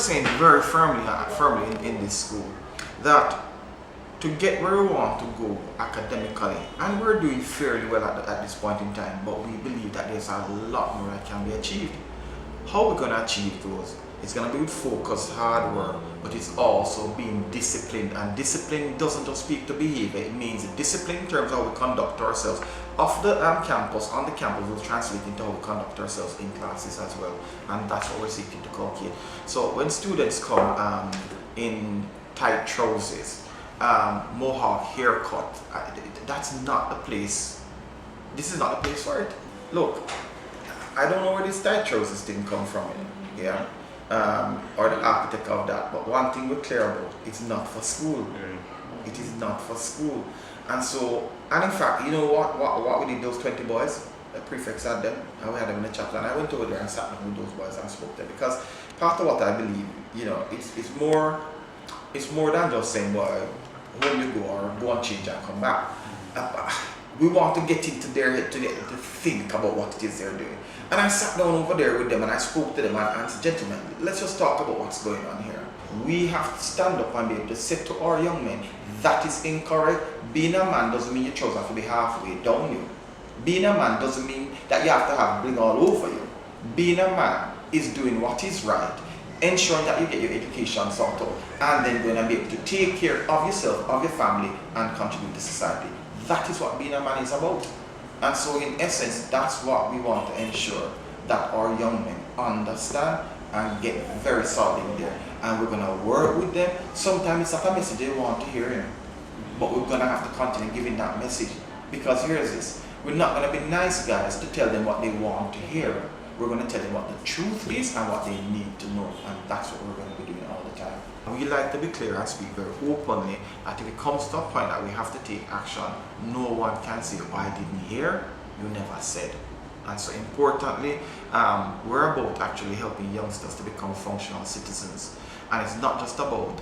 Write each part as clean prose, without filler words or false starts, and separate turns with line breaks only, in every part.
saying very firmly in this school that to get where we want to go academically, and we're doing fairly well at this point in time, but we believe that there's a lot more that can be achieved. How we're going to achieve those? It's going to be with focus, hard work, but it's also being disciplined. And discipline doesn't just speak to behavior, it means discipline in terms of how we conduct ourselves. Off the campus, on the campus, will translate into how we conduct ourselves in classes as well. And that's what we're seeking to cultivate. So when students come in tight trousers, mohawk haircut, that's not the place. This is not the place for it. Look, I don't know where this tight trousers thing come from, yeah, or the architect of that. But one thing we're clear about: it's not for school. It is not for school. And so, and in fact, you know what we did? Those 20 boys, the prefects had them, and we had them in the chapel. And I went over there and sat down with those boys and spoke to them, because part of what I believe, it's more than just saying, boy, home you go, or go and change and come back. We want to get into their head to think about what it is they're doing. And I sat down over there with them and I spoke to them and said, gentlemen, let's just talk about what's going on here. We have to stand up and be able to say to our young men, that is incorrect. Being a man doesn't mean your trousers have to be halfway down you. Being a man doesn't mean that you have to have bling all over you. Being a man is doing what is right, ensuring that you get your education sorted out, and then going to be able to take care of yourself, of your family, and contribute to society. That is what being a man is about. And so in essence, that's what we want to ensure that our young men understand and get very solid in there. And we're going to work with them. Sometimes it's not a message they want to hear, but we're going to have to continue giving that message. Because here's this, we're not going to be nice guys to tell them what they want to hear. We're going to tell them what the truth is and what they need to know. And that's what we're going to be doing all the time. We like to be clear and speak very openly that if it comes to a point that we have to take action, no one can say, oh, I didn't hear, you never said. And so importantly, we're about actually helping youngsters to become functional citizens. And it's not just about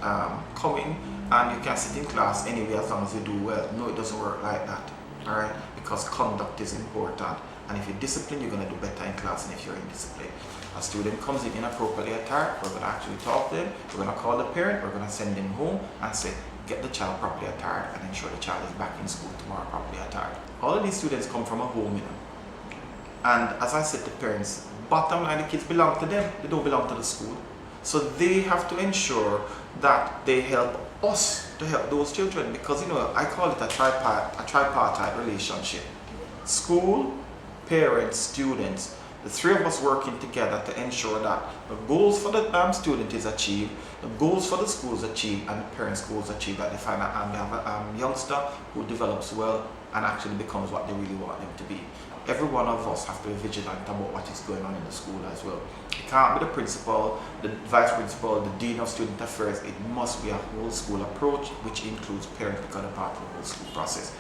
coming and you can sit in class anyway as long as you do well. No, it doesn't work like that. All right? Because conduct is important. And if you're disciplined, you're going to do better in class than if you're indisciplined. A student comes in inappropriately attired, we're going to actually talk to them, we're going to call the parent, we're going to send them home and say, get the child properly attired and ensure the child is back in school tomorrow properly attired. All of these students come from a home, And as I said to parents, bottom line, the kids belong to them, they don't belong to the school. So they have to ensure that they help us to help those children, because I call it a tripartite relationship. School, parents, students, the three of us working together to ensure that the goals for the student is achieved, the goals for the school is achieved, and the parents' goals achieved, that they find that they have a youngster who develops well and actually becomes what they really want them to be. Every one of us have to be vigilant about what is going on in the school as well. It can't be the principal, the vice principal, the dean of student affairs. It must be a whole school approach, which includes parents becoming part of the whole school process.